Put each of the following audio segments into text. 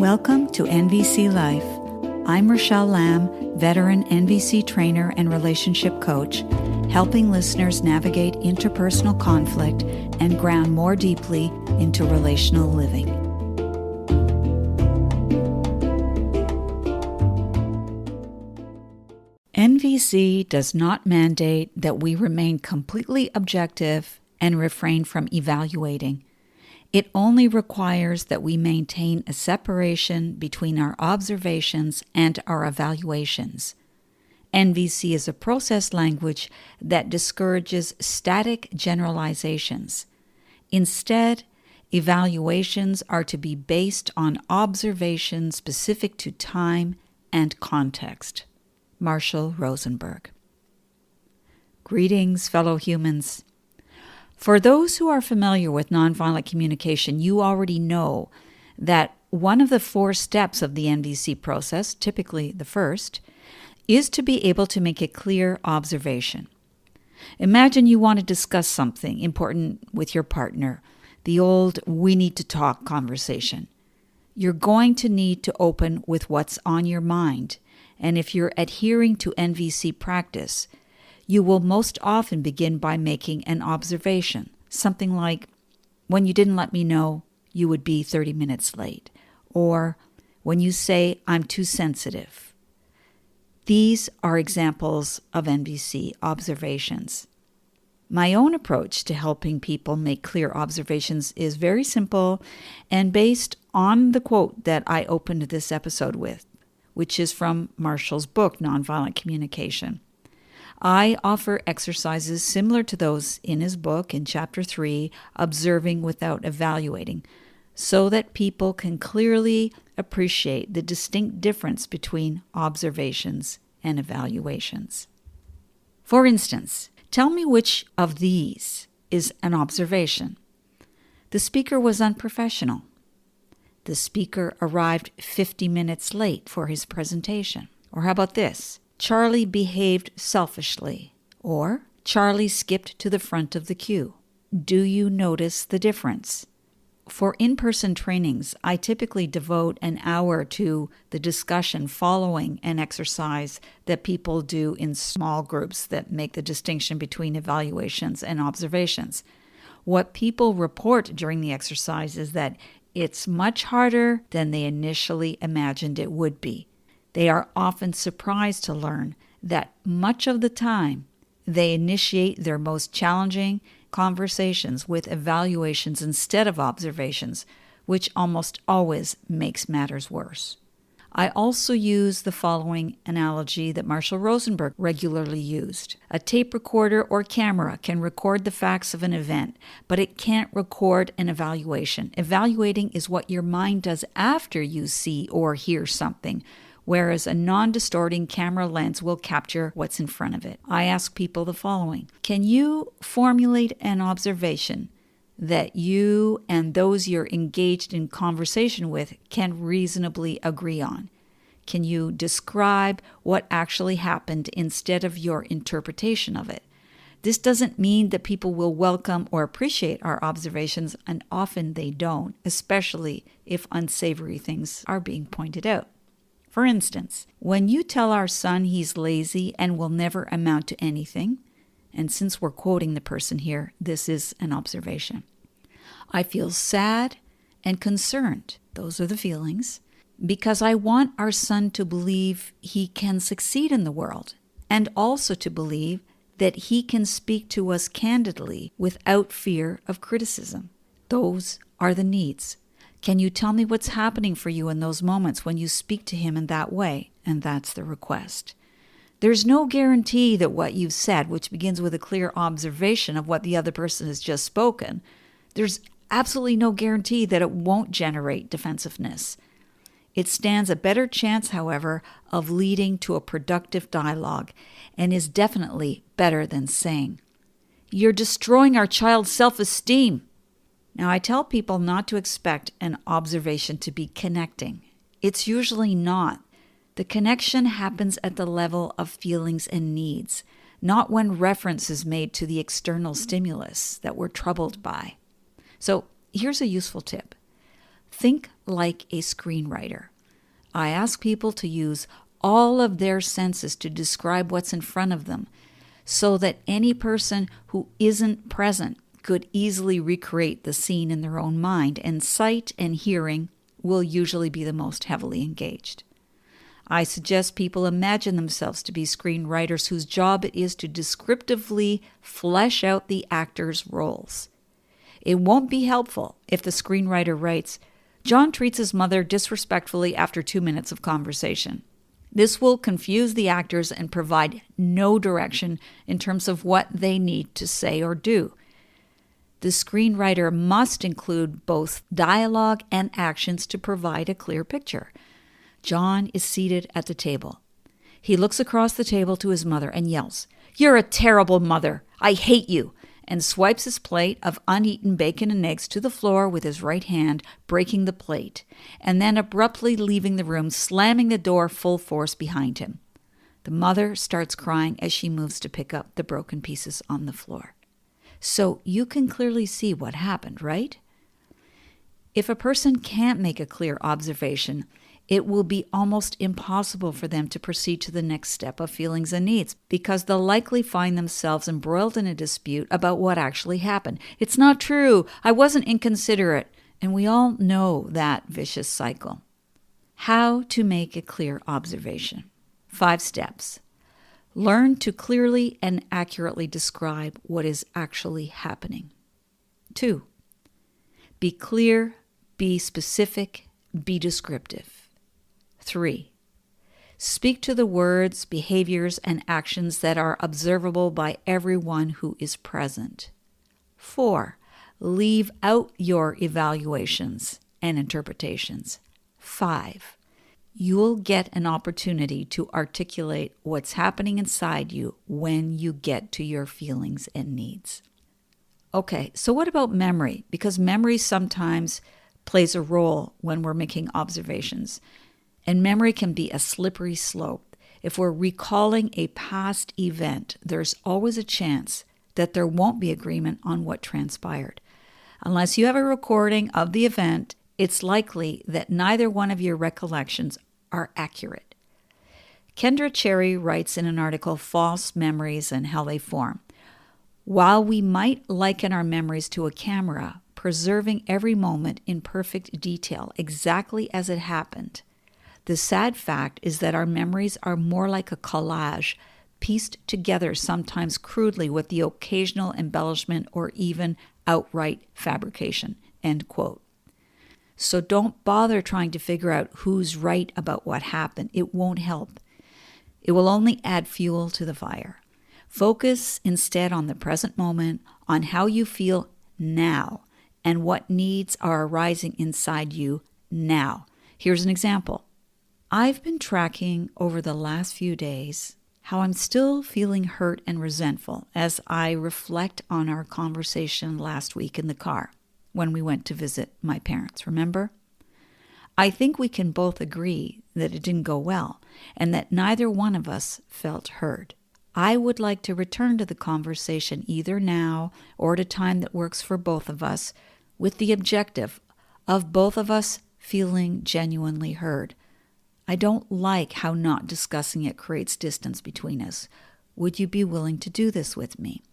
Welcome to NVC Life. I'm Rachelle Lamb, veteran NVC trainer and relationship coach, helping listeners navigate interpersonal conflict and ground more deeply into relational living. NVC does not mandate that we remain completely objective and refrain from evaluating. It only requires that we maintain a separation between our observations and our evaluations. NVC is a process language that discourages static generalizations. Instead, evaluations are to be based on observations specific to time and context. Marshall Rosenberg. Greetings, fellow humans. For those who are familiar with nonviolent communication, you already know that one of the 4 steps of the NVC process, typically the first, is to be able to make a clear observation. Imagine you want to discuss something important with your partner, the old "we need to talk" conversation. You're going to need to open with what's on your mind, and if you're adhering to NVC practice, you will most often begin by making an observation, something like, "When you didn't let me know, you would be 30 minutes late," or "When you say I'm too sensitive." These are examples of NVC observations. My own approach to helping people make clear observations is very simple and based on the quote that I opened this episode with, which is from Marshall's book, Nonviolent Communication. I offer exercises similar to those in his book in Chapter 3, Observing Without Evaluating, so that people can clearly appreciate the distinct difference between observations and evaluations. For instance, tell me which of these is an observation. The speaker was unprofessional. The speaker arrived 50 minutes late for his presentation. Or how about this? Charlie behaved selfishly, or Charlie skipped to the front of the queue. Do you notice the difference? For in-person trainings, I typically devote an hour to the discussion following an exercise that people do in small groups that make the distinction between evaluations and observations. What people report during the exercise is that it's much harder than they initially imagined it would be. They are often surprised to learn that much of the time they initiate their most challenging conversations with evaluations instead of observations, which almost always makes matters worse. I also use the following analogy that Marshall Rosenberg regularly used. A tape recorder or camera can record the facts of an event, but it can't record an evaluation. Evaluating is what your mind does after you see or hear something, whereas a non-distorting camera lens will capture what's in front of it. I ask people the following. Can you formulate an observation that you and those you're engaged in conversation with can reasonably agree on? Can you describe what actually happened instead of your interpretation of it? This doesn't mean that people will welcome or appreciate our observations, and often they don't, especially if unsavory things are being pointed out. For instance, when you tell our son he's lazy and will never amount to anything, and since we're quoting the person here, this is an observation. I feel sad and concerned, those are the feelings, because I want our son to believe he can succeed in the world, and also to believe that he can speak to us candidly without fear of criticism. Those are the needs. Can you tell me what's happening for you in those moments when you speak to him in that way? And that's the request. There's no guarantee that what you've said, which begins with a clear observation of what the other person has just spoken, there's absolutely no guarantee that it won't generate defensiveness. It stands a better chance, however, of leading to a productive dialogue and is definitely better than saying, "You're destroying our child's self-esteem." Now, I tell people not to expect an observation to be connecting. It's usually not. The connection happens at the level of feelings and needs, not when reference is made to the external stimulus that we're troubled by. So here's a useful tip. Think like a screenwriter. I ask people to use all of their senses to describe what's in front of them so that any person who isn't present could easily recreate the scene in their own mind, and sight and hearing will usually be the most heavily engaged. I suggest people imagine themselves to be screenwriters whose job it is to descriptively flesh out the actors' roles. It won't be helpful if the screenwriter writes, "John treats his mother disrespectfully after 2 minutes of conversation." This will confuse the actors and provide no direction in terms of what they need to say or do. The screenwriter must include both dialogue and actions to provide a clear picture. John is seated at the table. He looks across the table to his mother and yells, "You're a terrible mother. I hate you," and swipes his plate of uneaten bacon and eggs to the floor with his right hand, breaking the plate, and then abruptly leaving the room, slamming the door full force behind him. The mother starts crying as she moves to pick up the broken pieces on the floor. So you can clearly see what happened, right? If a person can't make a clear observation, it will be almost impossible for them to proceed to the next step of feelings and needs, because they'll likely find themselves embroiled in a dispute about what actually happened. "It's not true. I wasn't inconsiderate." And we all know that vicious cycle. How to make a clear observation. 5 steps. Learn to clearly and accurately describe what is actually happening. 2. Be clear, be specific, be descriptive. 3. Speak to the words, behaviors, and actions that are observable by everyone who is present. 4. Leave out your evaluations and interpretations. 5. You'll get an opportunity to articulate what's happening inside you when you get to your feelings and needs. Okay, so what about memory? Because memory sometimes plays a role when we're making observations. And memory can be a slippery slope. If we're recalling a past event, there's always a chance that there won't be agreement on what transpired. Unless you have a recording of the event, it's likely that neither one of your recollections are accurate. Kendra Cherry writes in an article, "False Memories and How They Form." While we might liken our memories to a camera, preserving every moment in perfect detail, exactly as it happened, the sad fact is that our memories are more like a collage, pieced together sometimes crudely with the occasional embellishment or even outright fabrication. End quote. So don't bother trying to figure out who's right about what happened. It won't help. It will only add fuel to the fire. Focus instead on the present moment, on how you feel now, and what needs are arising inside you now. Here's an example. I've been tracking over the last few days how I'm still feeling hurt and resentful as I reflect on our conversation last week in the car when we went to visit my parents, remember? I think we can both agree that it didn't go well and that neither one of us felt heard. I would like to return to the conversation either now or at a time that works for both of us, with the objective of both of us feeling genuinely heard. I don't like how not discussing it creates distance between us. Would you be willing to do this with me?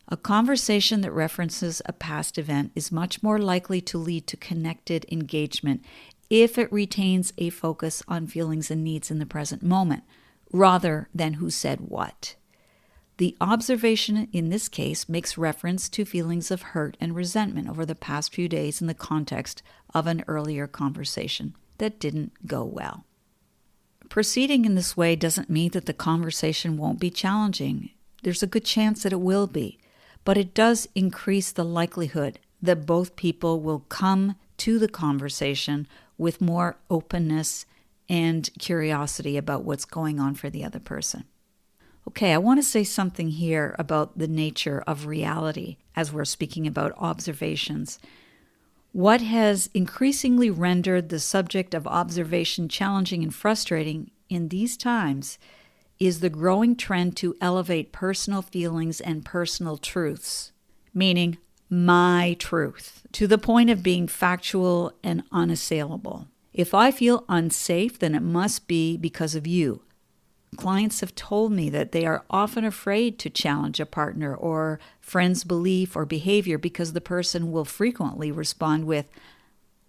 A conversation that references a past event is much more likely to lead to connected engagement if it retains a focus on feelings and needs in the present moment, rather than who said what. The observation in this case makes reference to feelings of hurt and resentment over the past few days in the context of an earlier conversation that didn't go well. Proceeding in this way doesn't mean that the conversation won't be challenging. There's a good chance that it will be, but it does increase the likelihood that both people will come to the conversation with more openness and curiosity about what's going on for the other person. Okay, I want to say something here about the nature of reality as we're speaking about observations. What has increasingly rendered the subject of observation challenging and frustrating in these times is the growing trend to elevate personal feelings and personal truths, meaning my truth, to the point of being factual and unassailable. If I feel unsafe, then it must be because of you. Clients have told me that they are often afraid to challenge a partner or friend's belief or behavior because the person will frequently respond with,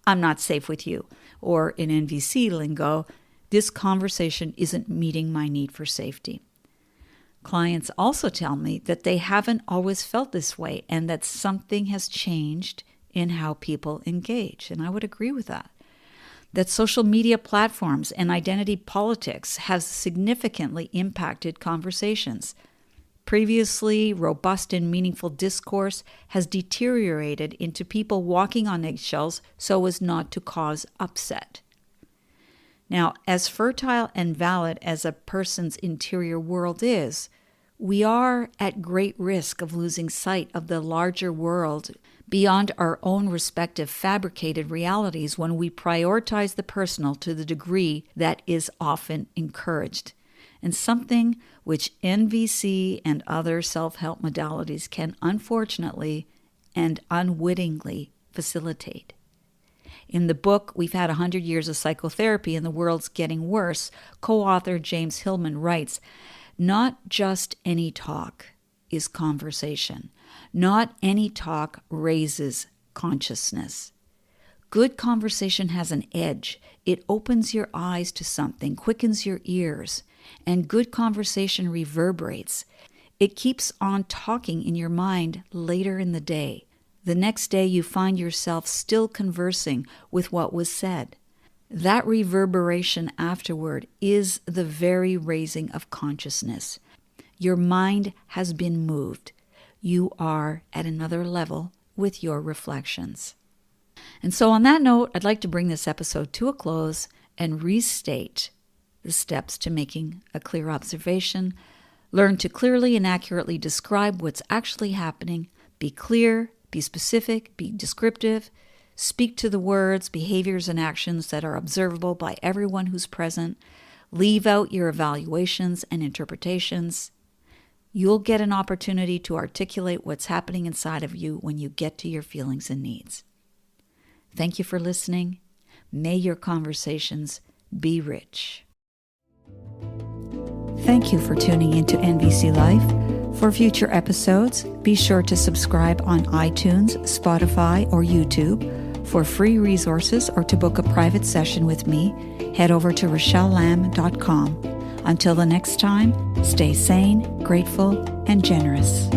"I'm not safe with you," or in NVC lingo, "This conversation isn't meeting my need for safety." Clients also tell me that they haven't always felt this way and that something has changed in how people engage. And I would agree with that. That social media platforms and identity politics have significantly impacted conversations. Previously robust and meaningful discourse has deteriorated into people walking on eggshells so as not to cause upset. Now, as fertile and valid as a person's interior world is, we are at great risk of losing sight of the larger world beyond our own respective fabricated realities when we prioritize the personal to the degree that is often encouraged, and something which NVC and other self-help modalities can unfortunately and unwittingly facilitate. In the book, We've Had 100 Years of Psychotherapy and the World's Getting Worse, co-author James Hillman writes, "Not just any talk is conversation. Not any talk raises consciousness. Good conversation has an edge. It opens your eyes to something, quickens your ears, and good conversation reverberates. It keeps on talking in your mind later in the day. The next day you find yourself still conversing with what was said. That reverberation afterward is the very raising of consciousness. Your mind has been moved. You are at another level with your reflections." And so on that note, I'd like to bring this episode to a close and restate the steps to making a clear observation. Learn to clearly and accurately describe what's actually happening. Be clear, be specific, be descriptive. Speak to the words, behaviors, and actions that are observable by everyone who's present. Leave out your evaluations and interpretations. You'll get an opportunity to articulate what's happening inside of you when you get to your feelings and needs. Thank you for listening. May your conversations be rich. Thank you for tuning into NVC Life. For future episodes, be sure to subscribe on iTunes, Spotify, or YouTube. For free resources or to book a private session with me, head over to RachelleLamb.com. Until the next time, stay sane, grateful, and generous.